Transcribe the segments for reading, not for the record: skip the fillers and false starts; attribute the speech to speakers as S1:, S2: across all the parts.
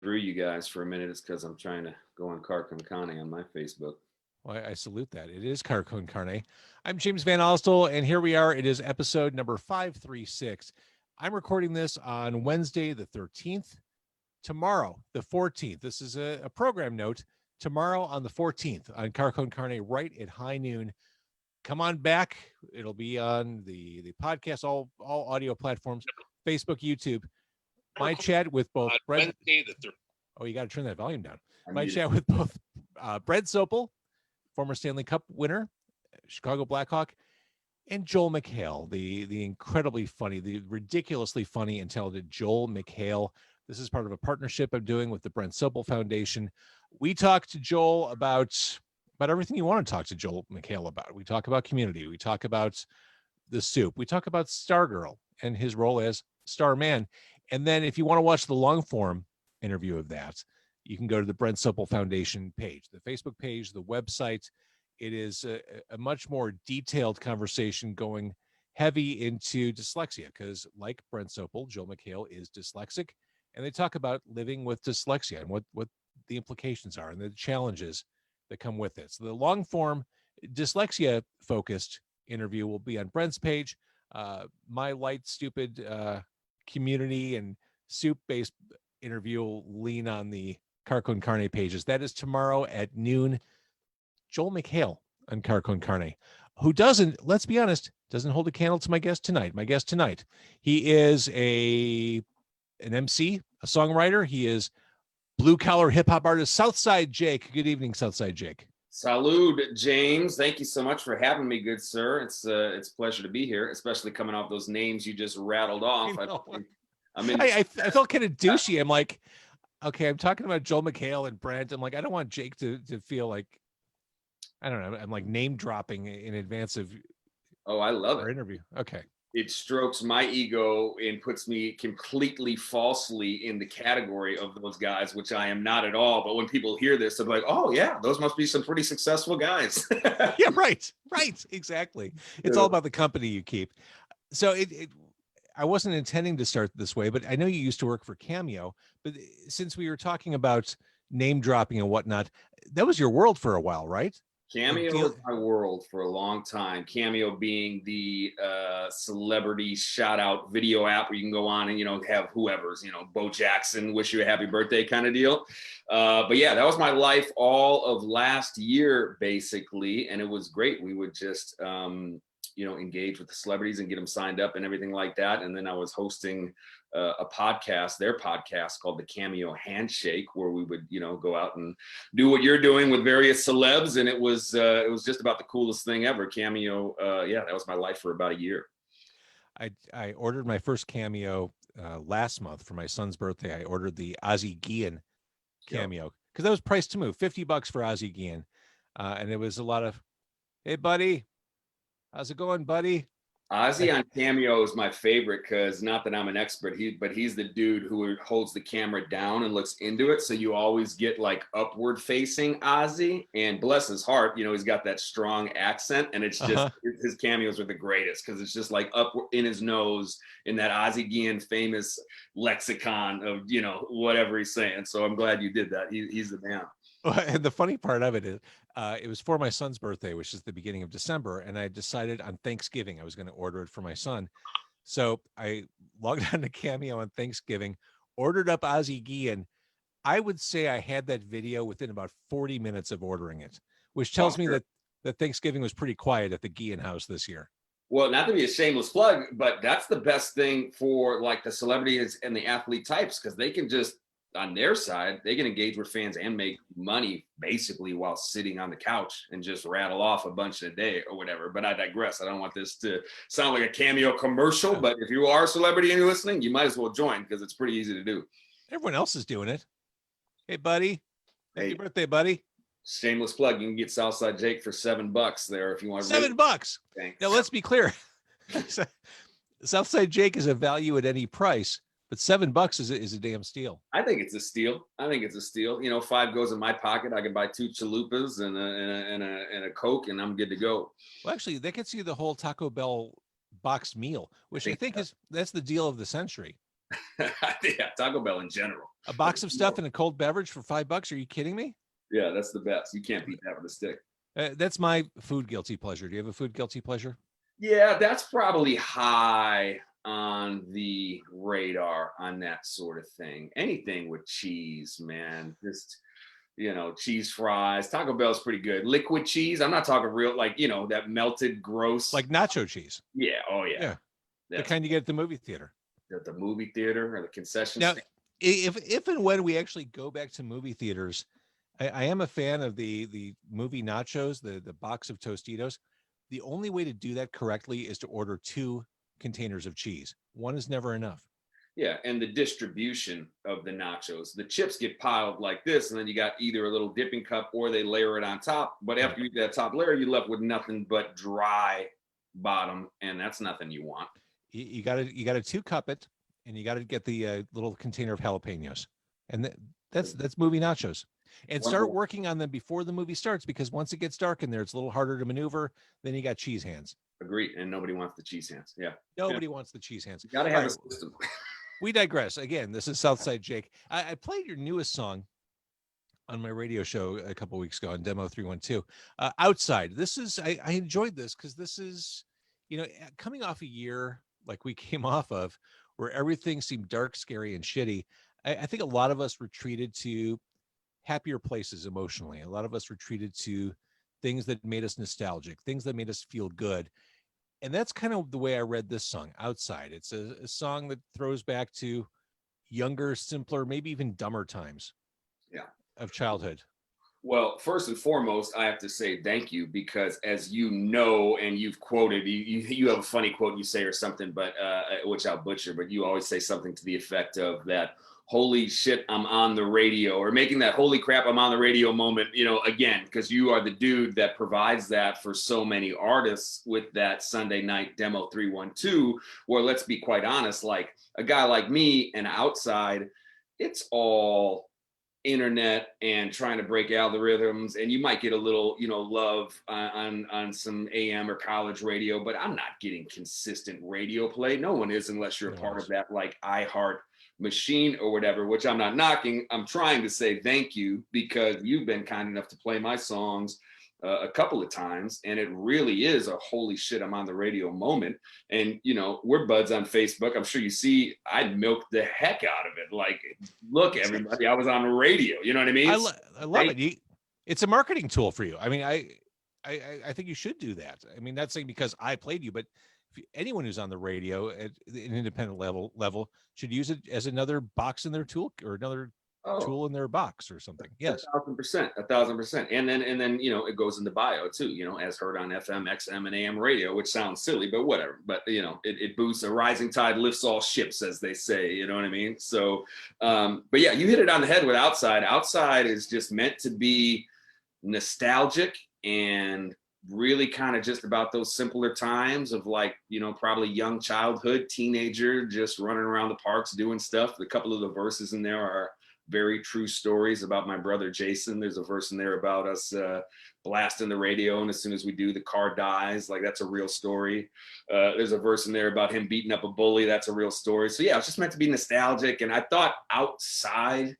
S1: through you guys for a minute. It's because I'm trying to go on Car Con Carne on my Facebook.
S2: Well, I salute that. It is Car Con Carne. I'm James Van Alstel, and here we are. It is episode number 536. I'm recording this on Wednesday, the 13th. Tomorrow, the 14th. This is a program note. Tomorrow on the 14th on Car Con Carne, right at high noon. Come on back. It'll be on the podcast, all audio platforms, Facebook, YouTube. My chat with both Brett. Oh, you got to turn that volume down. My chat with both Brett Sopel, former Stanley Cup winner, Chicago Blackhawk, and Joel McHale, the incredibly funny, the ridiculously funny and talented Joel McHale. This is part of a partnership I'm doing with the Brent Sopel Foundation. We talk to Joel about everything you want to talk to Joel McHale about. We talk about community. We talk about the soup. We talk about Stargirl and his role as Starman. And then if you want to watch the long form interview of that, you can go to the Brent Sopel Foundation page, the Facebook page, the website. It is a much more detailed conversation going heavy into dyslexia because, like Brent Sopel, Joel McHale is dyslexic, and they talk about living with dyslexia and what the implications are and the challenges that come with it. So the long form dyslexia focused interview will be on Brent's page. My light, stupid community and soup based interview will lean on the Car Con Carne pages. That is tomorrow at noon. Joel McHale on Car Con Carne, who doesn't, let's be honest, doesn't hold a candle to my guest tonight. My guest tonight, he is an MC, a songwriter. He is blue collar hip hop artist, Southside Jake. Good evening, Southside Jake.
S1: Salud, James. Thank you so much for having me, good sir. It's a pleasure to be here, especially coming off those names you just rattled off.
S2: I felt kind of douchey. I'm like, okay, I'm talking about Joel McHale and Brent. I'm like, I don't want Jake to feel like, I don't know, I'm like name dropping in advance of
S1: I love
S2: our
S1: it.
S2: Interview. Okay.
S1: It strokes my ego and puts me completely falsely in the category of those guys, which I am not at all. But when people hear this, they're like, oh yeah, those must be some pretty successful guys.
S2: Yeah, right, exactly. It's all about the company you keep. So I wasn't intending to start this way, but I know you used to work for Cameo, but since we were talking about name dropping and whatnot, that was your world for a while, right?
S1: Cameo was my world for a long time. Cameo being the celebrity shout out video app where you can go on and, have whoever's, Bo Jackson, wish you a happy birthday kind of deal. But yeah, that was my life all of last year, basically. And it was great. We would just, engage with the celebrities and get them signed up and everything like that. And then I was hosting a podcast, their podcast called the Cameo Handshake, where we would, go out and do what you're doing with various celebs. And it was just about the coolest thing ever. Cameo, that was my life for about a year.
S2: I ordered my first Cameo last month for my son's birthday. I ordered the Ozzie Guillen Cameo because that was priced to move, $50 for Ozzie Guillen. And it was a lot of, hey buddy, how's it going, buddy?
S1: Ozzy on Cameo is my favorite because not that I'm an expert, but he's the dude who holds the camera down and looks into it. So you always get like upward facing Ozzy, and bless his heart, he's got that strong accent, and it's just his cameos are the greatest because it's just like up in his nose in that Ozzy Guillen famous lexicon of, whatever he's saying. So I'm glad you did that. He's the man.
S2: And the funny part of it is, it was for my son's birthday, which is the beginning of December, and I decided on Thanksgiving I was going to order it for my son. So I logged on to Cameo on Thanksgiving, ordered up Ozzie Guillen. I would say I had that video within about 40 minutes of ordering it, which tells me that Thanksgiving was pretty quiet at the Guillen house this year.
S1: Well, not to be a shameless plug, but that's the best thing for like the celebrities and the athlete types, because they can just, on their side, they can engage with fans and make money basically while sitting on the couch and just rattle off a bunch a day or whatever. But I digress. I don't want this to sound like a Cameo commercial, but if you are a celebrity and you're listening, you might as well join because it's pretty easy to do.
S2: Everyone else is doing it. Hey, buddy. Happy birthday, buddy.
S1: Shameless plug. You can get Southside Jake for $7 there if you want.
S2: $7. Thanks. Now, let's be clear. Southside Jake is a value at any price. But $7 is a damn steal.
S1: I think it's a steal. 5 goes in my pocket. I can buy 2 chalupas and a Coke, and I'm good to go.
S2: Well, actually, that gets you the whole Taco Bell boxed meal, which I think that's the deal of the century.
S1: Yeah, Taco Bell in general.
S2: A box of stuff and a cold beverage for $5. Are you kidding me?
S1: Yeah, that's the best. You can't beat that with a stick.
S2: That's my food guilty pleasure. Do you have a food guilty pleasure?
S1: Yeah, that's probably high on the radar on that sort of thing. Anything with cheese, man. Just, cheese fries. Taco Bell's pretty good. Liquid cheese. I'm not talking real, like, that melted gross.
S2: Like nacho cheese.
S1: Yeah. Oh, yeah.
S2: Yeah. The kind you get at the movie theater.
S1: At the movie theater or the concession
S2: Now,
S1: stand.
S2: if and when we actually go back to movie theaters, I am a fan of the movie nachos, the box of Tostitos. The only way to do that correctly is to order 2 containers of cheese. One is never enough.
S1: Yeah, and the distribution of the nachos. The chips get piled like this, and then you got either a little dipping cup or they layer it on top. But after you eat that top layer, you're left with nothing but dry bottom, and that's nothing you want.
S2: You got to 2-cup it, and you got to get the little container of jalapenos, and that's movie nachos. And start working on them before the movie starts, because once it gets dark in there, it's a little harder to maneuver. Then you got cheese hands.
S1: Agreed, and nobody wants the cheese hands. Yeah,
S2: nobody wants the cheese hands.
S1: You got to have a system.
S2: We digress. Again, this is Southside Jake. I played your newest song on my radio show a couple of weeks ago on Demo 312. Outside. This is I enjoyed this because this is, coming off a year like we came off of, where everything seemed dark, scary, and shitty. I think a lot of us retreated to happier places emotionally. A lot of us retreated to things that made us nostalgic, things that made us feel good. And that's kind of the way I read this song, Outside. It's a song that throws back to younger, simpler, maybe even dumber times of childhood.
S1: Well, first and foremost, I have to say thank you, because as you know, and you've quoted, you have a funny quote you say or something, but which I'll butcher, but you always say something to the effect of that, holy shit, I'm on the radio, or making that holy crap, I'm on the radio moment, again, because you are the dude that provides that for so many artists with that Sunday night Demo 312, where, let's be quite honest, like a guy like me and Outside, it's all internet and trying to break algorithms, and you might get a little love on some AM or college radio, but I'm not getting consistent radio play. No one is, unless you're a part of that like iHeart machine or whatever, which I'm not knocking. I'm trying to say thank you, because you've been kind enough to play my songs a couple of times, and it really is a holy shit, I'm on the radio moment. And we're buds on Facebook. I'm sure you see I milked the heck out of it, like, look everybody, I was on the radio, you know what I mean?
S2: I love it. It's a marketing tool for you. I mean, I think you should do that. I mean, not saying because I played you, but anyone who's on the radio at an independent level should use it as another box in their tool, or another tool in their box or something. Yes.
S1: 1,000%. And then, it goes in the bio too, as heard on FM, XM, and AM radio, which sounds silly, but whatever. But, it boosts. A rising tide lifts all ships, as they say, you know what I mean? So, but yeah, you hit it on the head with Outside. Outside is just meant to be nostalgic and really kind of just about those simpler times of, like, probably young childhood, teenager, just running around the parks doing stuff. A couple of the verses in there are very true stories about my brother Jason. There's a verse in there about us blasting the radio, and as soon as we do, the car dies. Like, that's a real story. There's a verse in there about him beating up a bully. That's a real story. So yeah, it's just meant to be nostalgic, and I thought Outside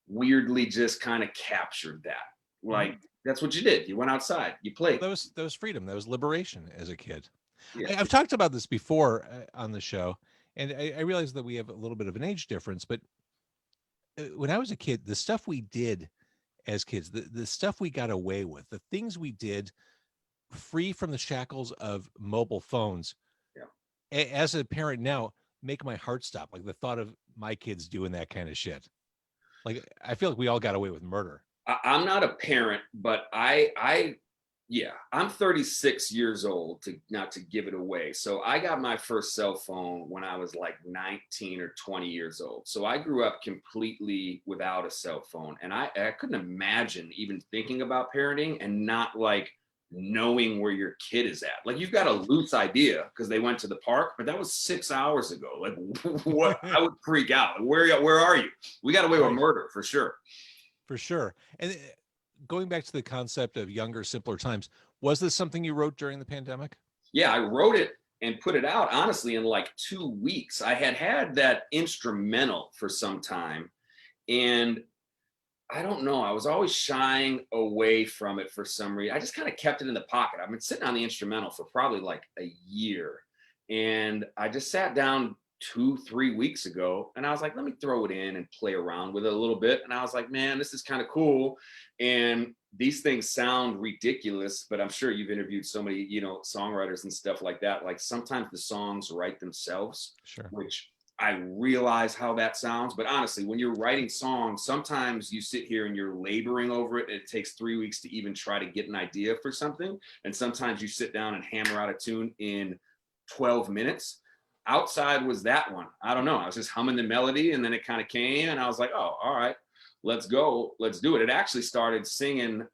S1: weirdly just kind of captured that. Like, that's what you did. You went outside, you played.
S2: That was freedom. That was liberation as a kid.
S1: Yeah.
S2: I've talked about this before on the show, and I realize that we have a little bit of an age difference, but when I was a kid, the stuff we did as kids, the stuff we got away with, the things we did free from the shackles of mobile phones, as a parent now, make my heart stop. Like, the thought of my kids doing that kind of shit. Like, I feel like we all got away with murder.
S1: I'm not a parent, but I'm 36 years old, not to give it away. So I got my first cell phone when I was like 19 or 20 years old. So I grew up completely without a cell phone, and I couldn't imagine even thinking about parenting and not like knowing where your kid is at. Like, you've got a loose idea because they went to the park, but that was 6 hours ago. Like, what? I would freak out. Where are you? We got away with murder for sure.
S2: For sure. And going back to the concept of younger, simpler times, was this something you wrote during the pandemic?
S1: Yeah, I wrote it and put it out honestly in like 2 weeks. I had that instrumental for some time, and I don't know. I was always shying away from it for some reason. I just kind of kept it in the pocket. I've been sitting on the instrumental for probably like a year. And I just sat down 2, 3 weeks ago and I was like, let me throw it in and play around with it a little bit. And I was like, man, this is kind of cool. And these things sound ridiculous, but I'm sure you've interviewed so many, songwriters and stuff like that. Like sometimes the songs write themselves,
S2: Sure.
S1: which I realize how that sounds, but honestly, when you're writing songs, sometimes you sit here and you're laboring over it. And it takes 3 weeks to even try to get an idea for something. And sometimes you sit down and hammer out a tune in 12 minutes. Outside was that one. I don't know. I was just humming the melody and then it kind of came and I was like, oh, all right, let's go. Let's do it. It actually started singing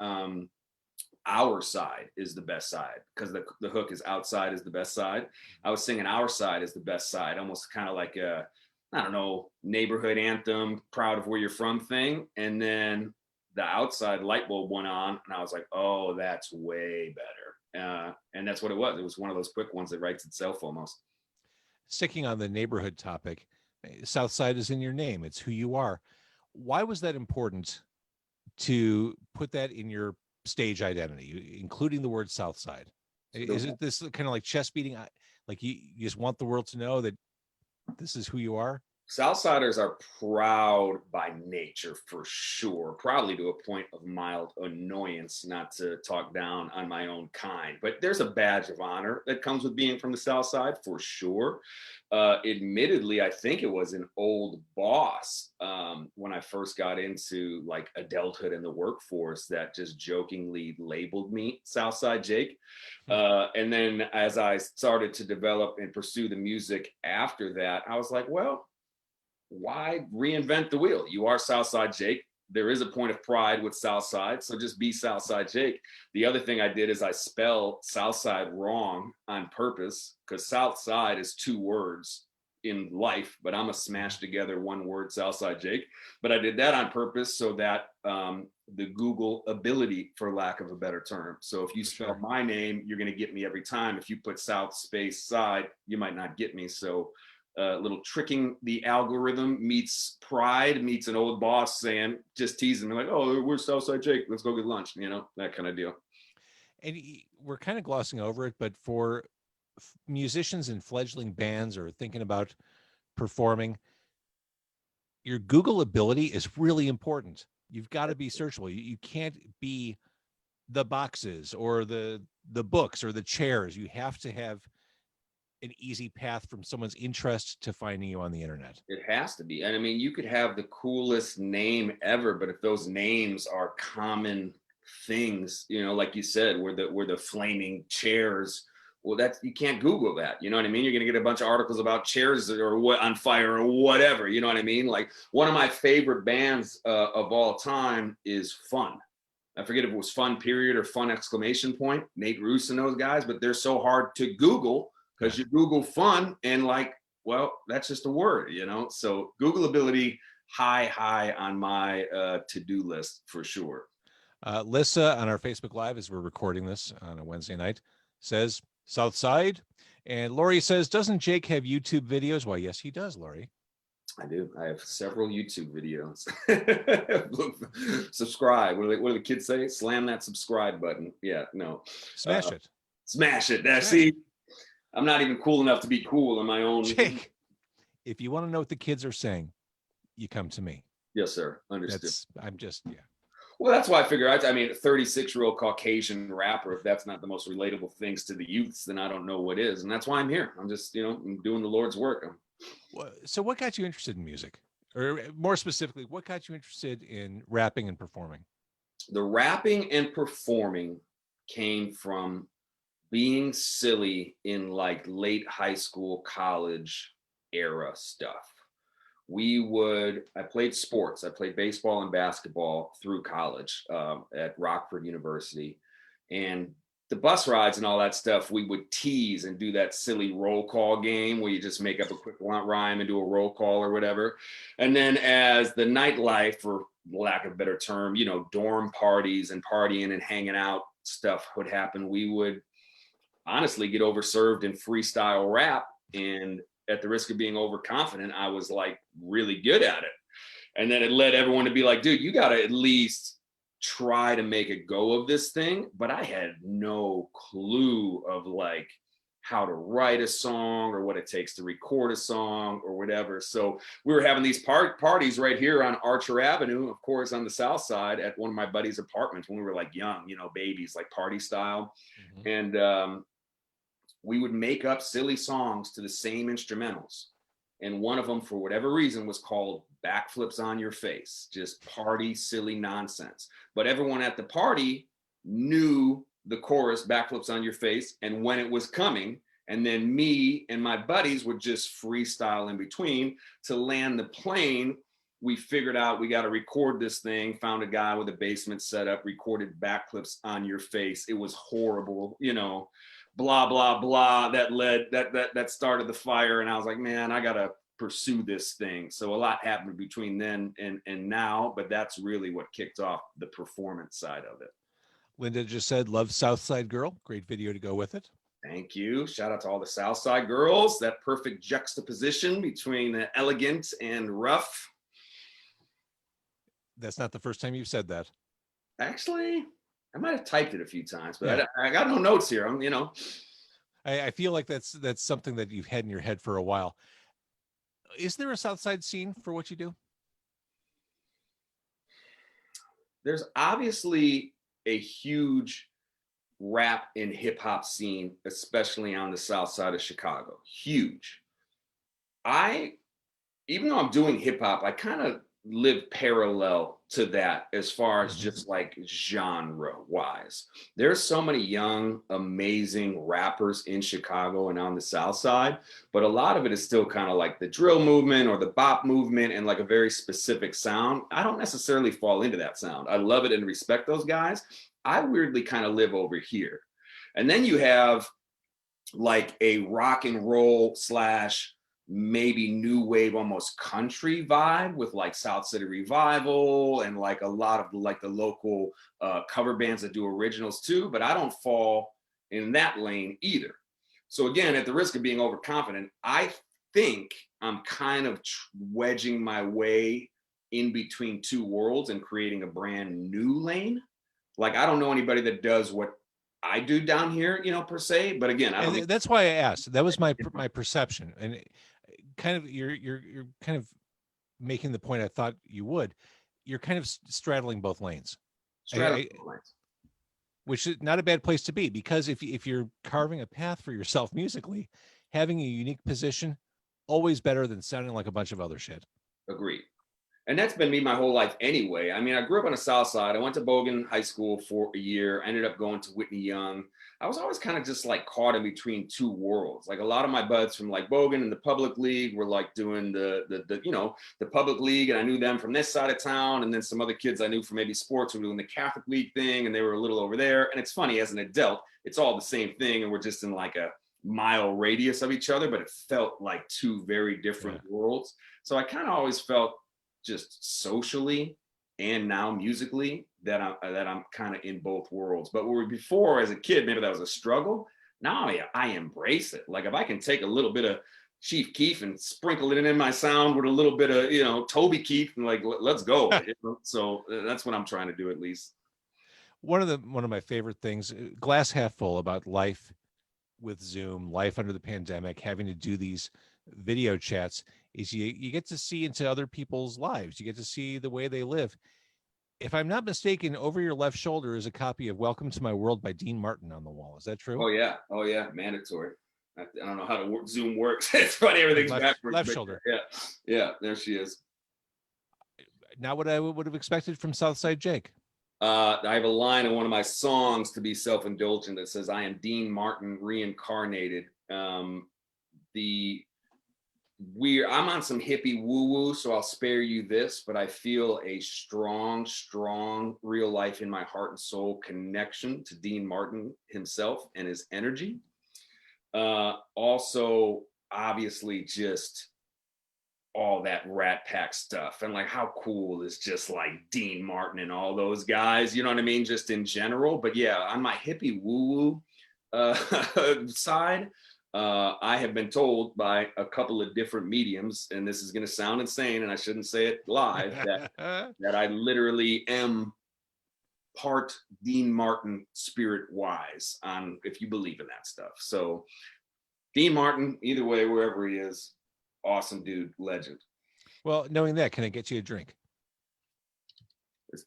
S1: Our Side is the best side, because the hook is outside is the best side. I was singing Our Side is the best side, almost kind of like a, I don't know, neighborhood anthem, proud of where you're from thing. And then the outside light bulb went on and I was like, oh, that's way better. And that's what it was. It was one of those quick ones that writes itself almost.
S2: Sticking on the neighborhood topic, Southside is in your name. It's who you are. Why was that important to put that in your stage identity, including the word Southside? Is it this kind of like chest beating, like you just want the world to know that this is who you are?
S1: Southsiders are proud by nature for sure, probably to a point of mild annoyance, not to talk down on my own kind. But there's a badge of honor that comes with being from the South Side for sure. Admittedly, I think it was an old boss when I first got into like adulthood in the workforce that just jokingly labeled me Southside Jake. And then as I started to develop and pursue the music after that, I was like, well, why reinvent the wheel? You are Southside Jake. There is a point of pride with Southside, so just be Southside Jake. The other thing I did is I spell Southside wrong on purpose, because Southside is 2 words in life, but I'm a smash together one word Southside Jake. But I did that on purpose so that the Google ability, for lack of a better term. So if you spell my name, you're going to get me every time. If you put South space side, you might not get me. So little tricking the algorithm meets pride meets an old boss saying, just teasing me like, oh, we're Southside Jake, let's go get lunch, that kind of deal.
S2: And we're kind of glossing over it, but for musicians and fledgling bands or thinking about performing, your Google ability is really important. You've got to be searchable. You can't be the boxes or the books or the chairs. You have to have an easy path from someone's interest to finding you on the internet.
S1: It has to be. And I mean, you could have the coolest name ever, but if those names are common things, like you said, where the flaming chairs, well, that's, you can't Google that. You know what I mean? You're going to get a bunch of articles about chairs or what on fire or whatever. You know what I mean? Like one of my favorite bands of all time is Fun. I forget if it was Fun period or Fun exclamation point, Nate Roos and those guys, but they're so hard to Google because you Google Fun and like, well, that's just a word, So Googleability high on my to-do list for sure.
S2: Lissa on our Facebook Live, as we're recording this on a Wednesday night, says Southside. And Lori says, doesn't Jake have YouTube videos? Well, yes, he does, Lori.
S1: I do. I have several YouTube videos. Subscribe. What do the kids say? Slam that subscribe button. Yeah, no.
S2: Smash it.
S1: Smash it. See, I'm not even cool enough to be cool on my own.
S2: Jake, if you want to know what the kids are saying, you come to me.
S1: Yes, sir. Understood.
S2: Well,
S1: that's why I figure out, 36-year-old Caucasian rapper, if that's not the most relatable things to the youths, then I don't know what is. And that's why I'm here. I'm just, I'm doing the Lord's work.
S2: So what got you interested in music? Or more specifically, what got you interested in rapping and performing?
S1: The rapping and performing came from being silly in like late high school, college era stuff. I played sports. I played baseball and basketball through college at Rockford University. And the bus rides and all that stuff, we would tease and do that silly roll call game where you just make up a quick rhyme and do a roll call or whatever. And then as the nightlife, for lack of a better term, dorm parties and partying and hanging out stuff would happen, we would honestly get overserved in freestyle rap. And at the risk of being overconfident, I was like really good at it. And then it led everyone to be like, dude, you got to at least try to make a go of this thing. But I had no clue of like how to write a song or what it takes to record a song or whatever. So we were having these parties right here on Archer Avenue, of course, on the South Side at one of my buddy's apartments when we were like young, you know, babies, like party style. And we would make up silly songs to the same instrumentals. And one of them, for whatever reason, was called Backflips on Your Face, just party silly nonsense. But everyone at the party knew the chorus, Backflips on Your Face, and when it was coming. And then me and my buddies would just freestyle in between to land the plane. We figured out we got to record this thing, found a guy with a basement set up, recorded Backflips on Your Face. It was horrible, you know, blah, blah, blah. That started the fire. And I was like, man, I got to pursue this thing. So a lot happened between then and now, but that's really what kicked off the performance side of it.
S2: Linda just said, love Southside Girl. Great video to go with it.
S1: Thank you. Shout out to all the Southside girls. That perfect juxtaposition between elegant and rough.
S2: That's not the first time you've said that.
S1: Actually, I might have typed it a few times, but yeah. I got no notes here. I'm, you know.
S2: I feel like that's something that you've had in your head for a while. Is there a Southside scene for what you do?
S1: There's obviously a huge rap and hip hop scene, especially on the South Side of Chicago. Huge. Even though I'm doing hip hop, I kind of live parallel to that as far as just like genre wise. There's so many young, amazing rappers in Chicago and on the South Side, but a lot of it is still kind of like the drill movement or the bop movement and like a very specific sound. I don't necessarily fall into that sound. I love it and respect those guys. I weirdly kind of live over here. And then you have like a rock and roll / maybe new wave, almost country vibe with like South City Revival and like a lot of like the local cover bands that do originals too, but I don't fall in that lane either. So again, at the risk of being overconfident, I think I'm kind of wedging my way in between two worlds and creating a brand new lane. Like, I don't know anybody that does what I do down here, you know, per se. But again,
S2: that's why I asked. That was my perception, and kind of you're kind of making the point I thought you would. You're kind of straddling both lanes, which is not a bad place to be, because if you're carving a path for yourself musically, having a unique position, always better than sounding like a bunch of other shit.
S1: Agreed. And that's been me my whole life anyway. I mean, I grew up on the South Side. I went to Bogan High School for a year. I ended up going to Whitney Young. I was always kind of just like caught in between two worlds. Like a lot of my buds from like Bogan and the public league were like doing the you know, the public league, and I knew them from this side of town. And then some other kids I knew from maybe sports were doing the Catholic league thing, and they were a little over there. And it's funny, as an adult, it's all the same thing, and we're just in like a mile radius of each other, but it felt like two very different worlds. So I kind of always felt, just socially and now musically, that I'm kind of in both worlds. But where before as a kid, maybe that was a struggle. Now I embrace it. Like if I can take a little bit of Chief Keef and sprinkle it in my sound with a little bit of, you know, Toby Keith, and like, let's go. So that's what I'm trying to do, at least.
S2: One of my favorite things, glass half full, about life with Zoom, life under the pandemic, having to do these video chats, is you get to see into other people's lives. You get to see the way they live. If I'm not mistaken, over your left shoulder is a copy of Welcome to My World by Dean Martin on the wall. Is that true?
S1: Oh yeah, mandatory. I don't know how to Zoom works. It's funny, everything's backwards.
S2: Left shoulder.
S1: Yeah, there she is.
S2: Not what I would have expected from Southside Jake.
S1: I have a line in one of my songs, to be self-indulgent, that says, "I am Dean Martin reincarnated." I'm on some hippie woo-woo, so I'll spare you this, but I feel a strong real life in my heart and soul connection to Dean Martin himself and his energy. Also, obviously, just all that Rat Pack stuff, and like how cool is just like Dean Martin and all those guys, you know what I mean, just in general. But yeah, on my hippie woo-woo, side, I have been told by a couple of different mediums, and this is going to sound insane, and I shouldn't say it live, that I literally am part Dean Martin spirit wise, on if you believe in that stuff. So Dean Martin, either way, wherever he is, awesome dude, legend.
S2: Well, knowing that, can I get you a drink?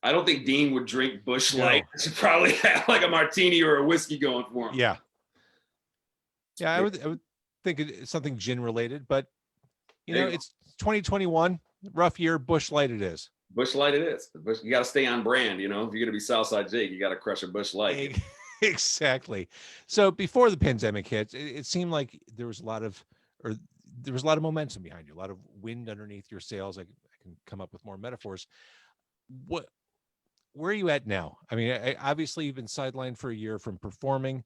S1: I don't think Dean would drink Busch
S2: No.
S1: Light. He should probably have like a martini or a whiskey going for him.
S2: Yeah. Yeah, I would think it's something gin related, but it's 2021, rough year. Busch Light it is.
S1: Busch Light it is. You got to stay on brand. If you're going to be Southside Jake, you got to crush a Busch Light.
S2: Exactly. So before the pandemic hit, it seemed like there was a lot of momentum behind you, a lot of wind underneath your sails. I can come up with more metaphors. Where are you at now? I mean, obviously you've been sidelined for a year from performing.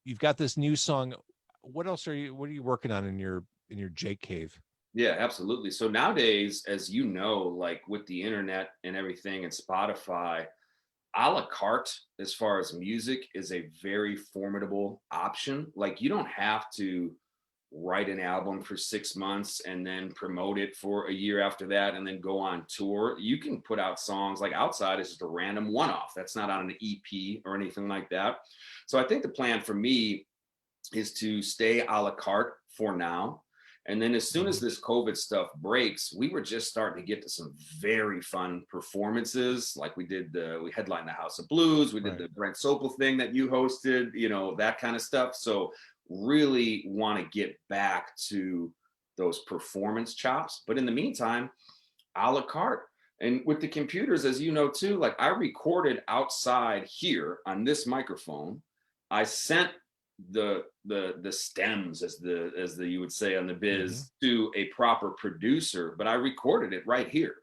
S2: You've got this new song. What are you working on in your Jake cave?
S1: Yeah, absolutely. So nowadays, as you know, like with the internet and everything and Spotify, a la carte as far as music is a very formidable option. Like you don't have to write an album for 6 months and then promote it for a year after that and then go on tour. You can put out songs like Outside is just a random one-off. That's not on an EP or anything like that. So I think the plan for me is to stay a la carte for now. And then as soon as this COVID stuff breaks, we were just starting to get to some very fun performances. Like we headlined the House of Blues. We did the Brent Sopel thing that you hosted, that kind of stuff. So really want to get back to those performance chops. But in the meantime, a la carte. And with the computers, as you know, too, like I recorded outside here on this microphone. I sent the stems, as you would say on the biz, to a proper producer, but I recorded it right here.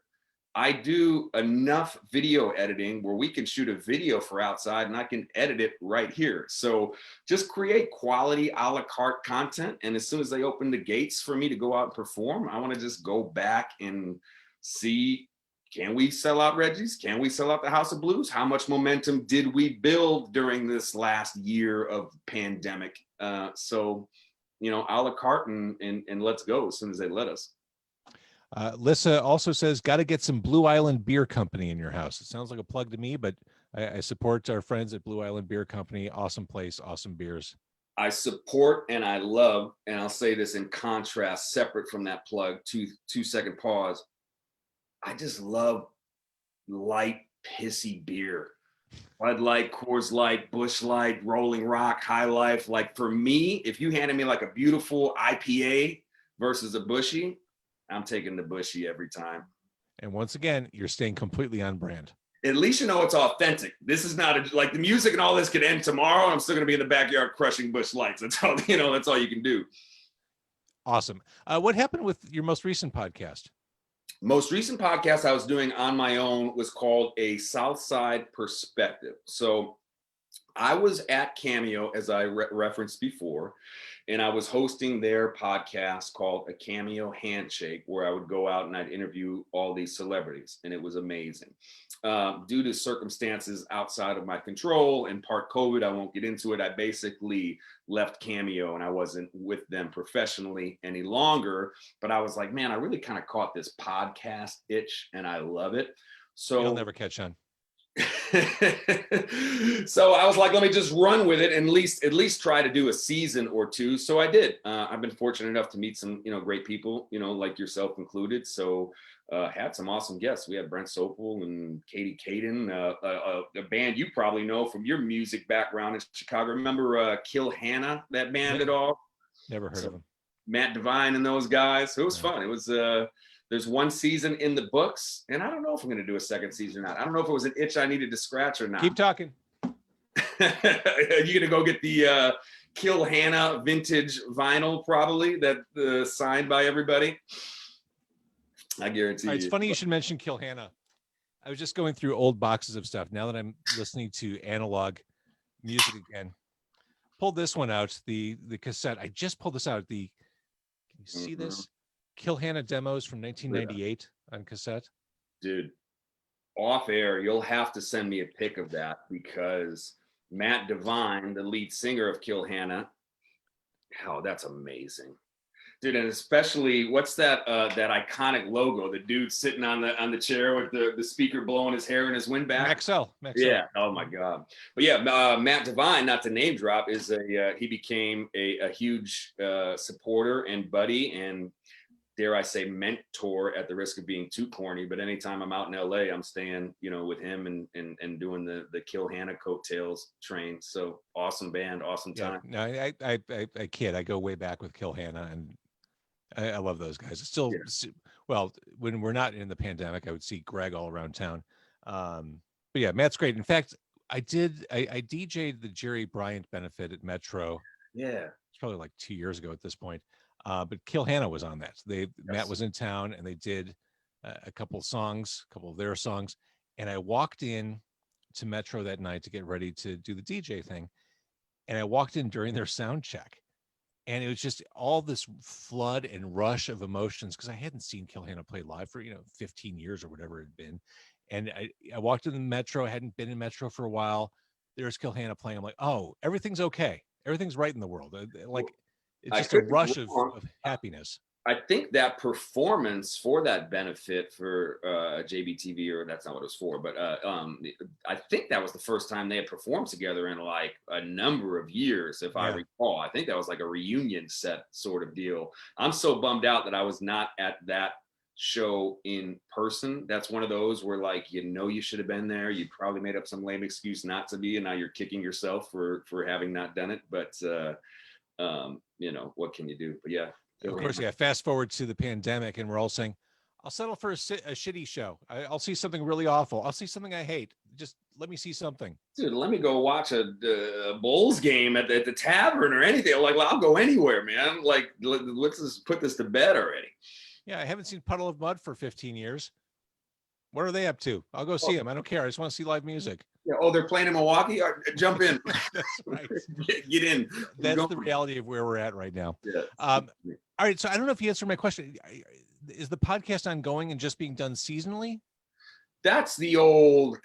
S1: I do enough video editing where we can shoot a video for Outside and I can edit it right here. So just create quality a la carte content. And as soon as they open the gates for me to go out and perform, I want to just go back and see, can we sell out Reggie's? Can we sell out the House of Blues? How much momentum did we build during this last year of pandemic? So, a la carte and let's go as soon as they let us.
S2: Lissa also says, got to get some Blue Island Beer Company in your house. It sounds like a plug to me, but I support our friends at Blue Island Beer Company. Awesome place, awesome beers.
S1: I support and I love, and I'll say this in contrast, separate from that plug, 2-second pause. I just love light, pissy beer. Bud Light, Coors Light, Busch Light, Rolling Rock, High Life. Like for me, if you handed me like a beautiful IPA versus a Bushy, I'm taking the Bushy every time.
S2: And once again, you're staying completely on brand.
S1: At least it's authentic. This is not like the music and all this could end tomorrow. And I'm still going to be in the backyard crushing Busch Lights. That's all, that's all you can do.
S2: Awesome. What happened with your most recent podcast?
S1: Most recent podcast I was doing on my own was called A Southside Perspective. So I was at Cameo, as I referenced before, and I was hosting their podcast called A Cameo Handshake, where I would go out and I'd interview all these celebrities, and it was amazing. Due to circumstances outside of my control, in part COVID, I won't get into it. I basically left Cameo and I wasn't with them professionally any longer, but I was like, man, I really kind of caught this podcast itch and I love it. So
S2: you'll never catch on.
S1: So I was like, let me just run with it and at least try to do a season or two. So I did. I've been fortunate enough to meet some, great people, like yourself included. So had some awesome guests. We had Brent Sopel and Katie Caden, a band you probably know from your music background in Chicago. Remember Kill Hannah, that band at all?
S2: Never heard of them.
S1: Matt Devine and those guys. So it was fun. It was there's one season in the books, and I don't know if I'm going to do a second season or not. I don't know if it was an itch I needed to scratch or not.
S2: Keep talking.
S1: You're going to go get the Kill Hannah vintage vinyl, probably, that signed by everybody. I guarantee you.
S2: It's funny you should mention Kill Hannah. I was just going through old boxes of stuff. Now that I'm listening to analog music again, pulled this one out, the cassette. I just pulled this out. Can you see this? Kill Hannah demos from 1998 on cassette.
S1: Dude, off air, you'll have to send me a pic of that, because Matt Devine, the lead singer of Kill Hannah. Oh, that's amazing. Dude, and especially what's that that iconic logo? The dude sitting on the chair with the speaker blowing his hair in his wind back.
S2: Maxell.
S1: Yeah. Oh my God. But yeah, Matt Devine, not to name drop, is he became a huge supporter and buddy and, dare I say, mentor, at the risk of being too corny. But anytime I'm out in LA, I'm staying, with him and doing the Kill Hannah coattails train. So awesome band, awesome time.
S2: No, I kid. I go way back with Kill Hannah, and I love those guys. It's still, well, when we're not in the pandemic, I would see Greg all around town. But yeah, Matt's great. In fact, I DJ'd the Jerry Bryant benefit at Metro.
S1: Yeah.
S2: It's probably like 2 years ago at this point. But Kill Hannah was on that. Matt was in town, and they did a couple of their songs. And I walked in to Metro that night to get ready to do the DJ thing. And I walked in during their sound check. And it was just all this flood and rush of emotions because I hadn't seen Kill Hannah play live for 15 years or whatever it had been. And I walked in the Metro. I hadn't been in Metro for a while. There's Kill Hannah playing. I'm like, oh, everything's okay. Everything's right in the world. Like, it's just a rush of happiness.
S1: I think that performance for that benefit for JBTV, or that's not what it was for, but I think that was the first time they had performed together in like a number of years, if I recall. I think that was like a reunion set sort of deal. I'm so bummed out that I was not at that show in person. That's one of those where, like, you should have been there. You probably made up some lame excuse not to be, and now you're kicking yourself for having not done it. But what can you do? But yeah.
S2: Of course, fast forward to the pandemic, and we're all saying, I'll settle for a shitty show. I'll see something really awful. I'll see something I hate. Just let me see something.
S1: Dude, let me go watch a Bulls game at the tavern or anything. Like, well, I'll go anywhere, man. Like, let's just put this to bed already.
S2: Yeah, I haven't seen Puddle of Mud for 15 years. What are they up to? I'll go see them. I don't care. I just want to see live music.
S1: Yeah. Oh, they're playing in Milwaukee? Jump in.
S2: That's right.
S1: Get in.
S2: That's the reality of where we're at right now.
S1: Yeah.
S2: All right. So I don't know if you answered my question. Is the podcast ongoing and just being done seasonally?
S1: That's the old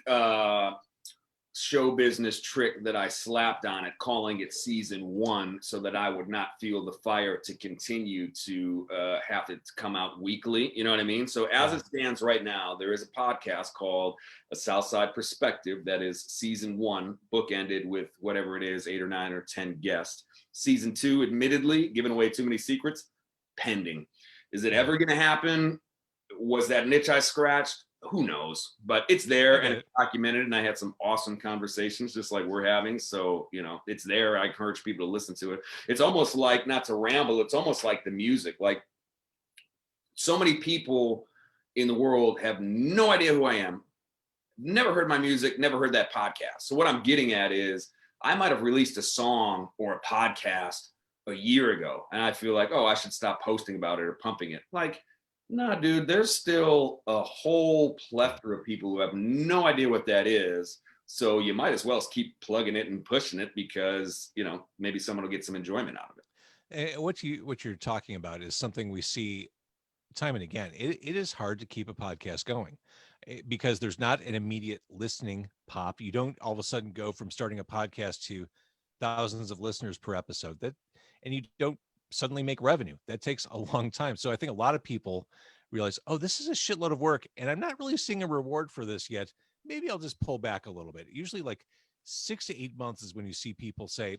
S1: show business trick that I slapped on it, calling it season 1, so that I would not feel the fire to continue to have to come out weekly. You know what I mean? So as it stands right now, there is a podcast called A Southside Perspective that is season 1, bookended with whatever it is, 8 or 9 or 10 guests. Season 2, admittedly, giving away too many secrets, pending. Is it ever going to happen? Was that niche I scratched? Who knows? But it's there and it's documented, and I had some awesome conversations just like we're having. So, it's there. I encourage people to listen to it. It's almost like, not to ramble, it's almost like the music. Like, so many people in the world have no idea who I am, never heard my music, never heard that podcast. So what I'm getting at is, I might have released a song or a podcast a year ago, and I feel like, oh, I should stop posting about it or pumping it. Like, nah, dude, there's still a whole plethora of people who have no idea what that is. So you might as well keep plugging it and pushing it, because, maybe someone will get some enjoyment out of it.
S2: And what you're talking about is something we see time and again. It is hard to keep a podcast going because there's not an immediate listening pop. You don't all of a sudden go from starting a podcast to thousands of listeners per episode, and you don't suddenly make revenue. That takes a long time. So I think a lot of people realize, oh, this is a shitload of work, and I'm not really seeing a reward for this yet. Maybe I'll just pull back a little bit. Usually like 6 to 8 months is when you see people say,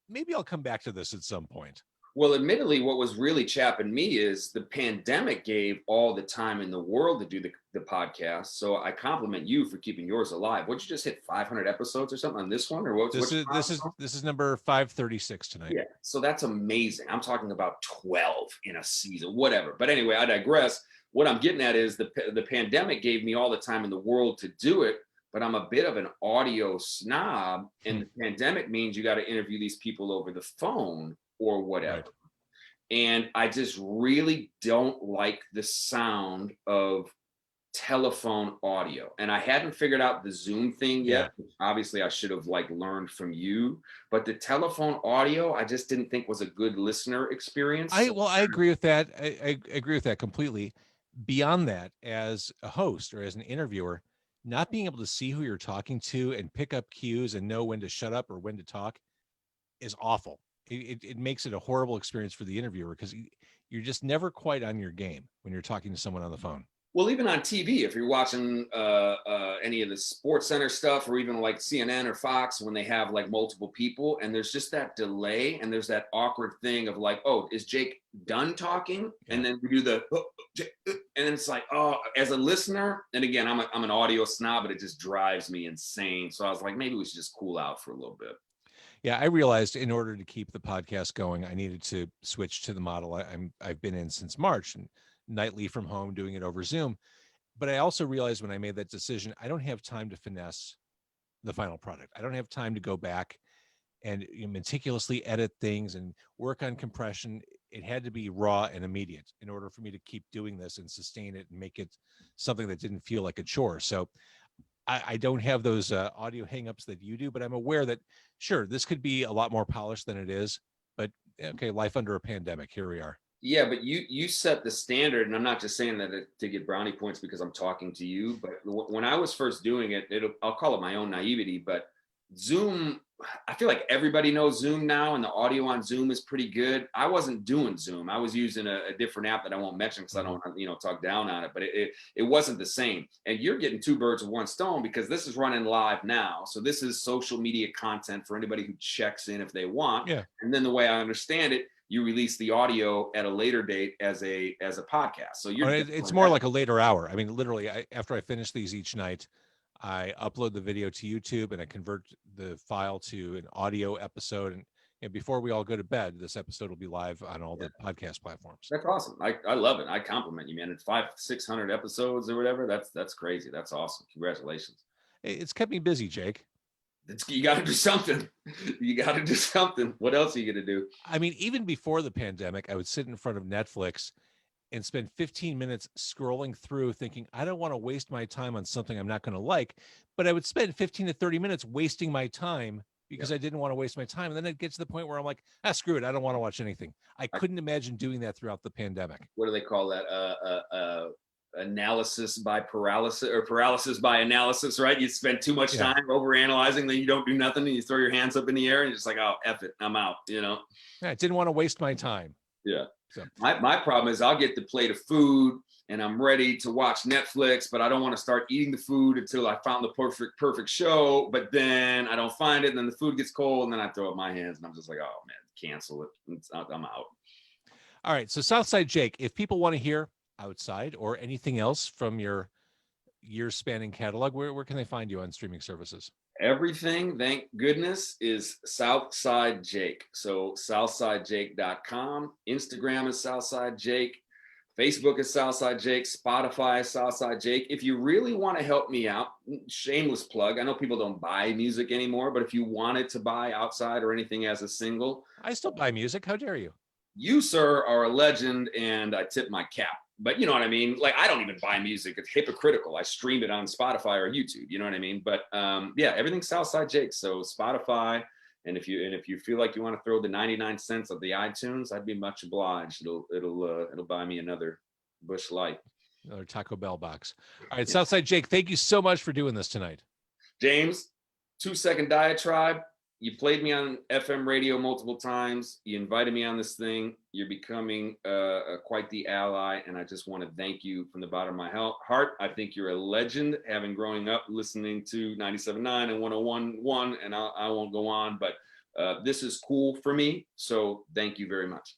S2: maybe I'll come back to this at some point.
S1: Well, admittedly, what was really chapping me is the pandemic gave all the time in the world to do the podcast. So I compliment you for keeping yours alive. What'd you just hit, 500 episodes or something on this one? Or what?
S2: This is number 536 tonight.
S1: Yeah, so that's amazing. I'm talking about 12 in a season, whatever. But anyway, I digress. What I'm getting at is the pandemic gave me all the time in the world to do it, but I'm a bit of an audio snob, and the pandemic means you got to interview these people over the phone or whatever. Right. And I just really don't like the sound of telephone audio. And I hadn't figured out the Zoom thing yet. Yeah. Obviously I should have learned from you, but the telephone audio, I just didn't think was a good listener experience.
S2: I agree with that. I agree with that completely. Beyond that, as a host or as an interviewer, not being able to see who you're talking to and pick up cues and know when to shut up or when to talk is awful. It makes it a horrible experience for the interviewer because you're just never quite on your game when you're talking to someone on the phone.
S1: Well, even on TV, if you're watching any of the Sports Center stuff, or even like CNN or Fox, when they have like multiple people, and there's just that delay, and there's that awkward thing of like, oh, is Jake done talking? Yeah. And then we do the, and then it's like, oh, as a listener, and again, I'm an audio snob, but it just drives me insane. So I was like, maybe we should just cool out for a little bit.
S2: Yeah, I realized in order to keep the podcast going, I needed to switch to the model I've been in since March, and nightly from home, doing it over Zoom. But I also realized when I made that decision, I don't have time to finesse the final product. I don't have time to go back and meticulously edit things and work on compression. It had to be raw and immediate in order for me to keep doing this and sustain it and make it something that didn't feel like a chore. So I don't have those audio hangups that you do, but I'm aware that, sure, this could be a lot more polished than it is. But okay, life under a pandemic. Here we are.
S1: Yeah, but you set the standard, and I'm not just saying that to get brownie points because I'm talking to you. But when I was first doing it, I'll call it my own naivety. But Zoom, I feel like everybody knows Zoom now, and the audio on Zoom is pretty good. I wasn't doing Zoom. I was using a different app that I won't mention because I don't want to talk down on it. But it wasn't the same. And you're getting two birds with one stone because this is running live now. So this is social media content for anybody who checks in if they want.
S2: Yeah.
S1: And then the way I understand it, you release the audio at a later date as a podcast. So
S2: it's more like a later hour. I mean, literally, after I finish these each night, I upload the video to YouTube and I convert the file to an audio episode. And before we all go to bed, this episode will be live on all the podcast platforms.
S1: That's awesome. I love it. I compliment you, man. It's 500-600 episodes or whatever. That's crazy. That's awesome. Congratulations.
S2: It's kept me busy, Jake.
S1: You got to do something. You got to do something. What else are you going to do?
S2: I mean, even before the pandemic, I would sit in front of Netflix and spend 15 minutes scrolling through thinking, I don't want to waste my time on something I'm not going to like, but I would spend 15 to 30 minutes wasting my time because I didn't want to waste my time. And then it gets to the point where I'm like, screw it. I don't want to watch anything. I couldn't imagine doing that throughout the pandemic.
S1: What do they call that? Analysis by paralysis, or paralysis by analysis, right? You spend too much time over analyzing, then you don't do nothing, and you throw your hands up in the air and you're just like, oh, F it, I'm out,
S2: Yeah, I didn't want to waste my time.
S1: Yeah. So my problem is I'll get the plate of food and I'm ready to watch Netflix, but I don't want to start eating the food until I found the perfect show. But then I don't find it, and then the food gets cold, and then I throw up my hands and I'm just like, oh man, cancel it. I'm out.
S2: All right. So Southside Jake, if people want to hear Outside or anything else from your year-spanning catalog, where can they find you on streaming services?
S1: Everything, thank goodness, is Southside Jake. So southsidejake.com. Instagram is Southside Jake. Facebook is Southside Jake. Spotify is Southside Jake. If you really want to help me out, shameless plug. I know people don't buy music anymore, but if you wanted to buy Outside or anything as a single.
S2: I still buy music. How dare you?
S1: You, sir, are a legend, and I tip my cap. But you know what I mean? Like, I don't even buy music. It's hypocritical. I stream it on Spotify or YouTube. You know what I mean? But everything's Southside Jake. So Spotify, and if you feel like you want to throw the 99 cents of the iTunes, I'd be much obliged. It'll buy me another Busch Light,
S2: another Taco Bell box. All right, Southside Jake, thank you so much for doing this tonight.
S1: James, 2-second diatribe. You played me on FM radio multiple times. You invited me on this thing. You're becoming quite the ally, and I just want to thank you from the bottom of my heart. I think you're a legend, having growing up listening to 97.9 and 101.1, and I won't go on, but this is cool for me, so thank you very much.